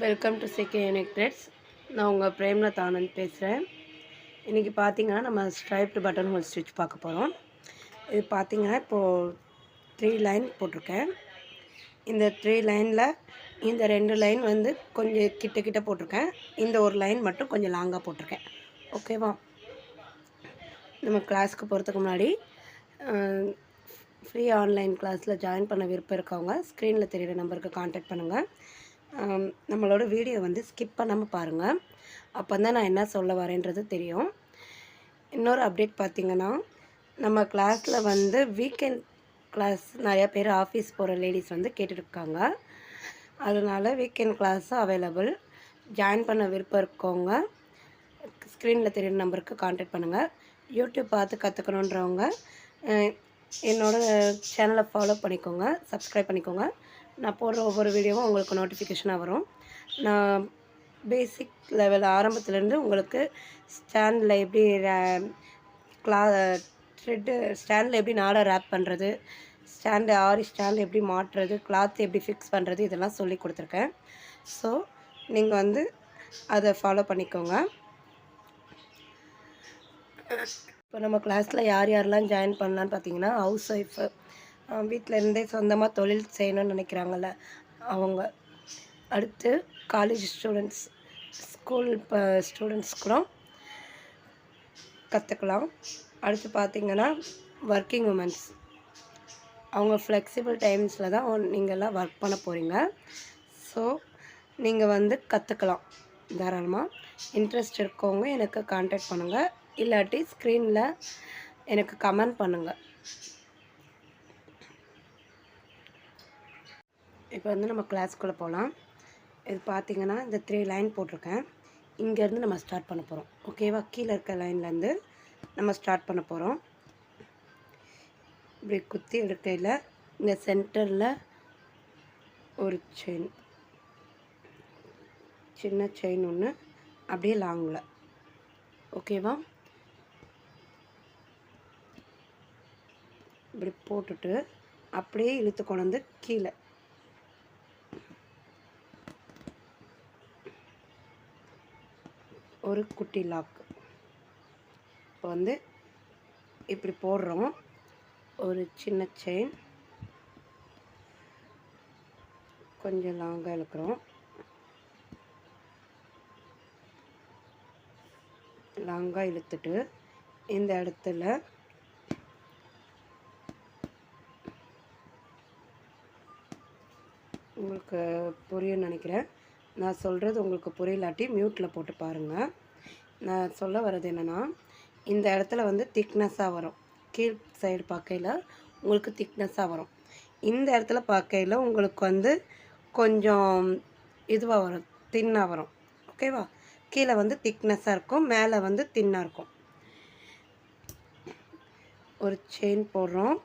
Welcome to CK unique threads. நான் உங்கள் பிரேம்நாத் ஆனந்த் பேசுகிறேன். இன்றைக்கி பார்த்தீங்கன்னா நம்ம ஸ்ட்ரைப்டு பட்டன் ஹோல் ஸ்டிச் பார்க்க போகிறோம். இது பார்த்தீங்கன்னா இப்போது 3 லைன் போட்டிருக்கேன். இந்த 3 லைனில் இந்த 2 லைன் வந்து கொஞ்சம் கிட்ட கிட்ட போட்டிருக்கேன். இந்த ஒரு லைன் மட்டும் கொஞ்சம் லாங்காக போட்டிருக்கேன். ஓகேவா? நம்ம கிளாஸ்க்கு போகிறதுக்கு முன்னாடி ஃப்ரீ ஆன்லைன் கிளாஸில் ஜாயின் பண்ண விருப்பம் இருக்கவங்க ஸ்க்ரீனில் தெரிகிற நம்பருக்கு கான்டாக்ட் பண்ணுங்கள். நம்மளோட வீடியோ வந்து ஸ்கிப் பண்ணாமல் பாருங்கள். அப்போ தான் நான் என்ன சொல்ல வரேன்றது தெரியும். இன்னொரு அப்டேட் பார்த்திங்கன்னா, நம்ம கிளாஸில் வந்து வீக்கெண்ட் கிளாஸ் நிறையா பேர் ஆஃபீஸ் போகிற லேடிஸ் வந்து கேட்டுட்ருக்காங்க. அதனால் வீக்கெண்ட் கிளாஸும் அவைலபிள். ஜாயின் பண்ண விருப்பம் இருக்கவங்க ஸ்க்ரீனில் தெரியுற நம்பருக்கு கான்டாக்ட் பண்ணுங்கள். யூடியூப் பார்த்து கற்றுக்கணுன்றவங்க என்னோடய சேனலை ஃபாலோ பண்ணிக்கோங்க, சப்ஸ்கிரைப் பண்ணிக்கோங்க. நான் போடுற ஒவ்வொரு வீடியோவும் உங்களுக்கு நோட்டிஃபிகேஷனாக வரும். நான் பேசிக் லெவல் ஆரம்பத்துலேருந்து உங்களுக்கு ஸ்டாண்டில் எப்படி ஸ்டாண்டில் எப்படி நாடை ரேப் பண்ணுறது, ஆரி ஸ்டாண்டில் எப்படி மாட்டுறது, கிளாத் எப்படி ஃபிக்ஸ் பண்ணுறது, இதெல்லாம் சொல்லி கொடுத்துருக்கேன். ஸோ நீங்கள் வந்து அதை ஃபாலோ பண்ணிக்கோங்க. இப்போ நம்ம கிளாஸில் யார் யாரெல்லாம் ஜாயின் பண்ணலான்னு பார்த்தீங்கன்னா, ஹவுஸ் ஒய்ஃபு, வீட்டில் இருந்தே சொந்தமாக தொழில் செய்யணும்னு நினைக்கிறாங்கள்ல அவங்க, அடுத்து காலேஜ் ஸ்டூடெண்ட்ஸ், ஸ்கூல் ஸ்டூடெண்ட்ஸ் கூட கற்றுக்கலாம். அடுத்து பார்த்திங்கன்னா ஒர்க்கிங் உமன்ஸ், அவங்க ஃப்ளெக்சிபிள் டைம்ஸில் தான் நீங்கள்லாம் ஒர்க் பண்ண போகிறீங்க. ஸோ நீங்கள் வந்து கற்றுக்கலாம் தாராளமாக. இன்ட்ரெஸ்ட் இருக்கவங்க எனக்கு கான்டாக்ட் பண்ணுங்கள், இல்லாட்டி ஸ்க்ரீனில் எனக்கு கமெண்ட் பண்ணுங்கள். இப்போ வந்து நம்ம கிளாஸ்க்குள்ளே போகலாம். இது பார்த்திங்கன்னா இந்த 3 லைன் போட்டிருக்கேன். இங்கேருந்து நம்ம ஸ்டார்ட் பண்ண போகிறோம். ஓகேவா? கீழே இருக்க லைன்லேருந்து நம்ம ஸ்டார்ட் பண்ண போகிறோம். இப்படி குத்தி எடுக்கையில் இந்த சென்டரில் ஒரு செயின், சின்ன செயின் ஒன்று அப்படியே லாங்கில். ஓகேவா? இப்படி போட்டுட்டு அப்படியே இழுத்து கொண்டு வந்து கீழே ஒரு குட்டி லாக். இப்போ வந்து இப்படி போடுறோம். ஒரு சின்ன செயின் கொஞ்சம் லாங்காக இழுக்கிறோம். லாங்காக இழுத்துட்டு இந்த இடத்துல உங்களுக்கு புரியும்னு நினைக்கிறேன். நான் சொல்கிறது உங்களுக்கு புரியலாட்டி மியூட்டில் போட்டு பாருங்கள். நான் சொல்ல வர்றது என்னென்னா, இந்த இடத்துல வந்து திக்னஸ்ஸாக வரும். கீழ் சைடு பார்க்கையில் உங்களுக்கு திக்னஸ்ஸாக வரும். இந்த இடத்துல பார்க்கையில் உங்களுக்கு வந்து கொஞ்சம் இதுவாக வரும், தின்னாக வரும். ஓகேவா? கீழே வந்து திக்னஸ்ஸாக இருக்கும், மேலே வந்து தின்னாக இருக்கும். ஒரு செயின் போடுறோம்.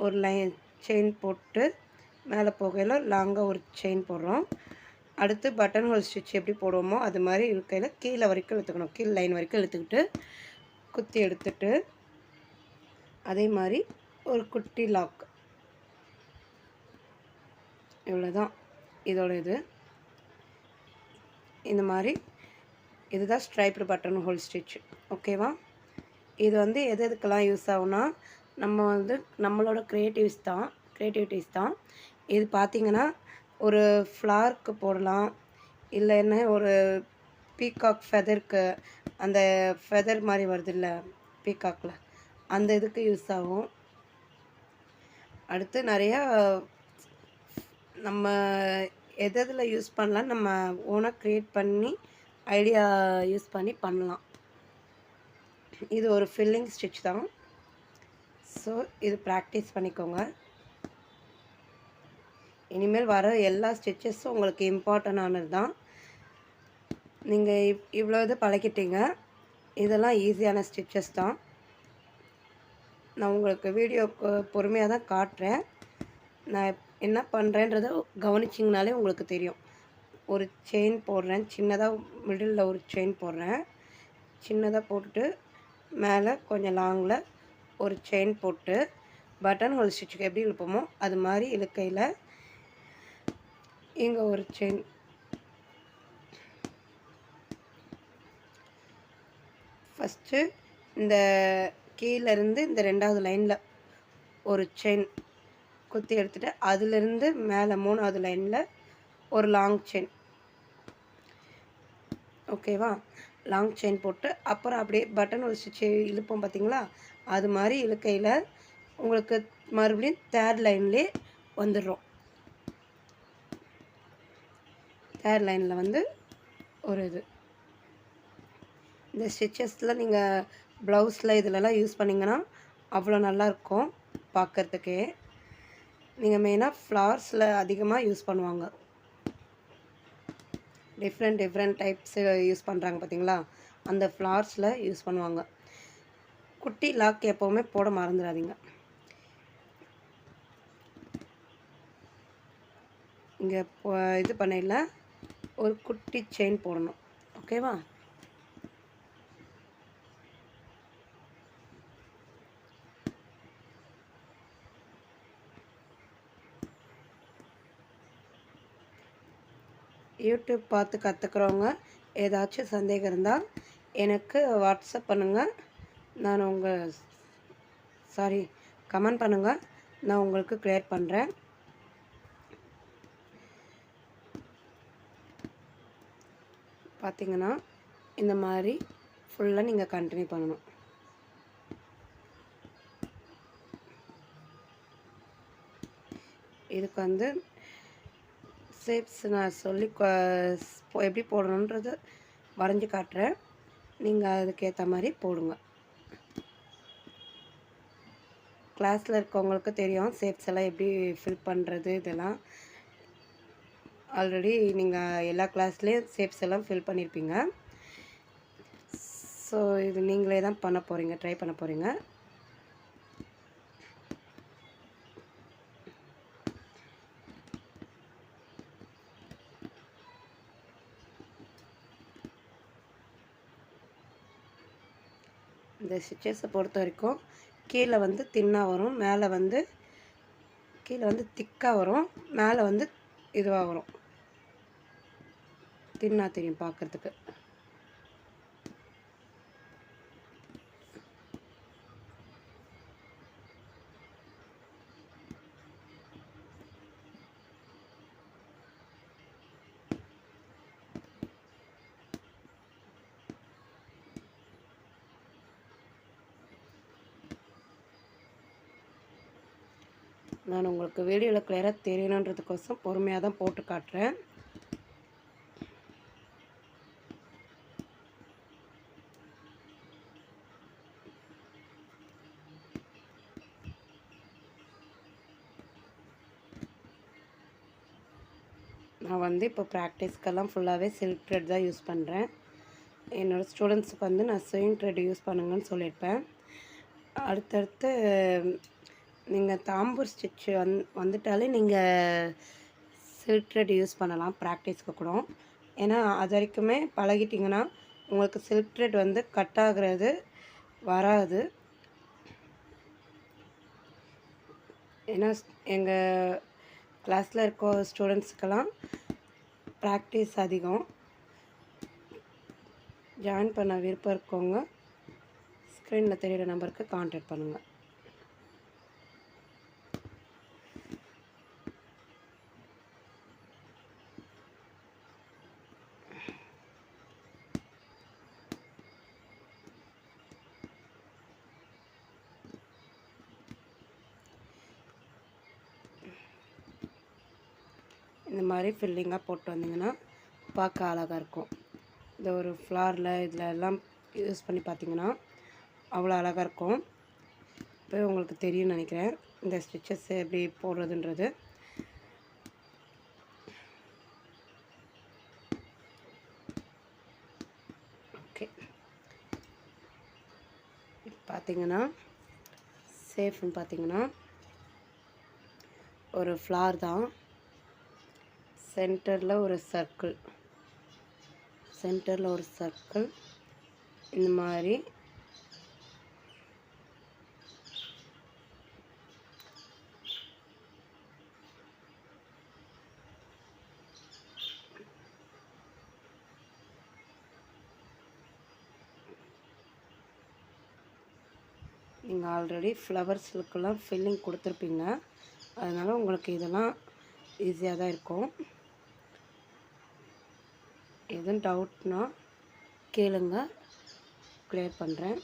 ஒரு லைன் செயின் போட்டு மேலே போகையில் லாங்காக ஒரு செயின் போடுறோம். அடுத்து பட்டன் ஹோல் ஸ்டிச் எப்படி போடுவோமோ அது மாதிரி இழுக்கையில் கீழே வரைக்கும் இழுத்துக்கணும். கீழ் லைன் வரைக்கும் இழுத்துக்கிட்டு குத்தி எடுத்துட்டு அதே மாதிரி ஒரு குட்டி லாக். இவ்வளோதான் இதோட இது. இந்த மாதிரி இதுதான் ஸ்ட்ரைப்டு பட்டன் ஹோல் ஸ்டிச். ஓகேவா? இது வந்து எதுக்கெல்லாம் யூஸ் ஆகும்னா, நம்ம வந்து நம்மளோட க்ரியேட்டிவிட்டிஸ் தான். இது பார்த்திங்கன்னா ஒரு ஃப்ளார்க்கு போடலாம், இல்லைன்னா ஒரு பீகாக் ஃபெதருக்கு, அந்த ஃபெதர் மாதிரி வருது இல்லை பீகாக்கில், அந்த இதுக்கு யூஸ் ஆகும். அடுத்து நிறையா நம்ம எதில் யூஸ் பண்ணலாம், நம்ம ஓனாக க்ரியேட் பண்ணி ஐடியா யூஸ் பண்ணி பண்ணலாம். இது ஒரு ஃபில்லிங் ஸ்டிச் தான். ஸோ இது ப்ராக்டிஸ் பண்ணிக்கோங்க. இனிமேல் வர எல்லா ஸ்டிச்சஸும் உங்களுக்கு இம்பார்ட்டண்டானது தான். நீங்கள் இவ்வளோ இது பழகிட்டீங்க. இதெல்லாம் ஈஸியான ஸ்டிச்சஸ் தான். நான் உங்களுக்கு வீடியோ பொறுமையாக தான் காட்டுறேன். நான் என்ன பண்ணுறேன்றதை கவனிச்சிங்கனாலே உங்களுக்கு தெரியும். ஒரு செயின் போடுறேன், சின்னதாக மிடில் ஒரு செயின் போடுறேன். சின்னதாக போட்டுட்டு மேலே கொஞ்சம் லாங்கில் ஒரு செயின் போட்டு பட்டன் ஹோல் ஸ்டிச்சுக்கு எப்படி இழுப்போமோ அது மாதிரி இழுக்கையில் இங்கே ஒரு செயின் ஃபஸ்ட்டு இந்த கீழேருந்து இந்த 2வது லைனில் ஒரு செயின் குத்தி எடுத்துகிட்டு அதுலேருந்து மேலே 3வது லைனில் ஒரு லாங் செயின். ஓகேவா? லாங் செயின் போட்டு அப்புறம் அப்படியே பட்டன் ஒரு ஸ்டிச்சு இழுப்போம் பார்த்தீங்களா? அது மாதிரி இழுக்கையில் உங்களுக்கு மறுபடியும் 3rd லைன்லேயே வந்துடுறோம். 3rd லைனில் வந்து ஒரு இது. இந்த ஸ்டிச்சஸில் நீங்கள் ப்ளவுஸில் இதிலலாம் யூஸ் பண்ணிங்கன்னா அவ்வளோ நல்லாயிருக்கும் பார்க்குறதுக்கே. நீங்கள் மெயினாக ஃப்ளார்ஸில் அதிகமாக யூஸ் பண்ணுவாங்க. டிஃப்ரெண்ட் டைப்ஸு யூஸ் பண்ணுறாங்க பார்த்தீங்களா? அந்த ஃப்ளார்ஸில் யூஸ் பண்ணுவாங்க. குட்டி லாக் எப்போவுமே போட மறந்துடாதீங்க. இங்கே இது பண்ணையில் ஒரு குட்டி செயின் போடணும். ஓகேவா? யூடியூப் பார்த்து கற்றுக்குறவங்க ஏதாச்சும் சந்தேகம் இருந்தால் எனக்கு வாட்ஸ்அப் பண்ணுங்கள். நான் கமெண்ட் பண்ணுங்கள். நான் உங்களுக்கு கிளியர் பண்ணுறேன். பார்த்தீங்கன்னா இந்த மாதிரி ஃபுல்லாக நீங்கள் கண்டினியூ பண்ணணும். இதுக்கு வந்து ஷேப்ஸ் நான் சொல்லி எப்படி போடணுன்றது வரைஞ்சி காட்டுறேன். நீங்கள் அதுக்கேற்ற மாதிரி போடுங்க. கிளாஸில் இருக்கவங்களுக்கு தெரியும் ஷேப்ஸ் எல்லாம் எப்படி ஃபில் பண்ணுறது. இதெல்லாம் ஆல்ரெடி நீங்கள் எல்லா கிளாஸ்லேயும் ஷேப்ஸ் எல்லாம் ஃபில் பண்ணியிருப்பீங்க. ஸோ இது நீங்களே தான் பண்ண போகிறீங்க, ட்ரை பண்ண போகிறீங்க. இந்த ஸ்டிச்சஸை பொறுத்த வரைக்கும் கீழே வந்து தின்னாக வரும், மேலே வந்து கீழே வந்து திக்காக வரும், மேலே வந்து இதுவாக வரும். தின்னாக தெரியும் பார்க்குறதுக்கு. நான் உங்களுக்கு வீடியோவில் கிளியராக தெரியணுன்றதுக்கோசம் பொறுமையாக தான் போட்டு காட்டுறேன். நான் வந்து இப்போ ப்ராக்டிஸ்க்கெல்லாம் ஃபுல்லாகவே சில்க் த்ரெட் தான் யூஸ் பண்ணுறேன். என்னோடய ஸ்டூடெண்ட்ஸுக்கு வந்து நான் ஸ்விங் த்ரெட் யூஸ் பண்ணுங்கன்னு சொல்லியிருப்பேன். அடுத்தடுத்து நீங்கள் தாம்பூர் ஸ்டிச்சு வந்துட்டாலே நீங்கள் சில்க் த்ரெட் யூஸ் பண்ணலாம் ப்ராக்டிஸ்க்கு கூட. ஏன்னா அது வரைக்குமே பழகிட்டிங்கன்னா உங்களுக்கு சில்க் த்ரெட் வந்து கட் ஆகிறது வராது. ஏன்னா எங்கள் கிளாஸில் இருக்க ஸ்டூடெண்ட்ஸுக்கெல்லாம் ப்ராக்டிஸ் அதிகம். ஜாயின் பண்ண விருப்பம் இருக்கவங்க ஸ்க்ரீனில் தெரிகிற நம்பருக்கு கான்டாக்ட் பண்ணுங்கள். இந்த மாதிரி ஃபில்லிங்காக போட்டு வந்தீங்கன்னா பார்க்க அழகாக இருக்கும். இந்த ஒரு ஃப்ளாரில் இதில் எல்லாம் யூஸ் பண்ணி பார்த்தீங்கன்னா அவ்வளோ அழகாக இருக்கும். இப்போ உங்களுக்கு தெரியும்னு நினைக்கிறேன் இந்த ஸ்டிச்சஸ் எப்படி போடுறதுன்றது. ஓகே, இப்போ பார்த்தீங்கன்னா சேஃப்னு பார்த்தீங்கன்னா ஒரு ஃப்ளார் தான். சென்டரில் ஒரு சர்க்கிள், இந்த மாதிரி நீங்கள் ஆல்ரெடி ஃப்ளவர்ஸுக்கெல்லாம் ஃபில்லிங் கொடுத்துருப்பீங்க, அதனால் உங்களுக்கு இதெல்லாம் ஈஸியாக தான் இருக்கும். எதுவும் டவுட்னா கேளுங்க, கிளியர் பண்ணுறேன்.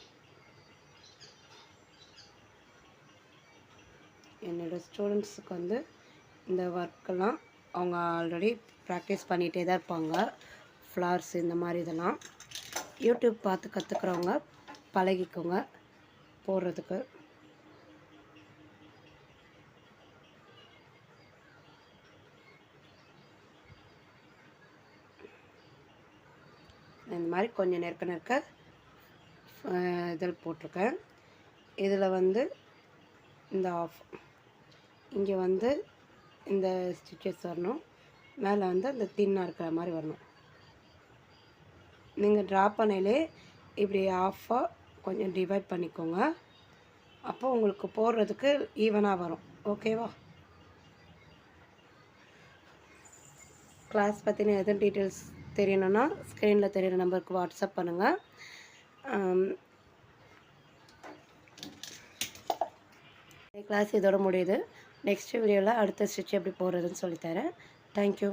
என்னோடய ஸ்டூடெண்ட்ஸுக்கு வந்து இந்த ஒர்க்கெல்லாம் அவங்க ஆல்ரெடி ப்ராக்டிஸ் பண்ணிகிட்டே தான் இருப்பாங்க. ஃப்ளவர்ஸ் இந்த மாதிரி இதெல்லாம் யூடியூப் பார்த்து கற்றுக்குறவங்க பழகிக்கோங்க போடுறதுக்கு. இந்த மாதிரி கொஞ்சம் நெருக்க இதில் போட்டிருக்கேன். இதில் வந்து இந்த ஆஃப் இங்கே வந்து இந்த ஸ்டிச்சஸ் வரணும், மேலே வந்து அந்த தின்னாக இருக்கிற மாதிரி வரணும். நீங்கள் ட்ரா பண்ணையிலே இப்படி ஆஃபாக கொஞ்சம் டிவைட் பண்ணிக்கோங்க, அப்போ உங்களுக்கு போடுறதுக்கு ஈவனாக வரும். ஓகேவா? கிளாஸ் பற்றின எதுவும் டீட்டெயில்ஸ் தெரியணுன்னா ஸ்க்ரீனில் தெரிகிற நம்பருக்கு வாட்ஸ்அப் பண்ணுங்கள். கிளாஸ் இதோட முடியுது. நெக்ஸ்ட் வீடியோவில் அடுத்த ஸ்டிச் எப்படி போடுறதுன்னு சொல்லித்தரேன். தேங்க்யூ.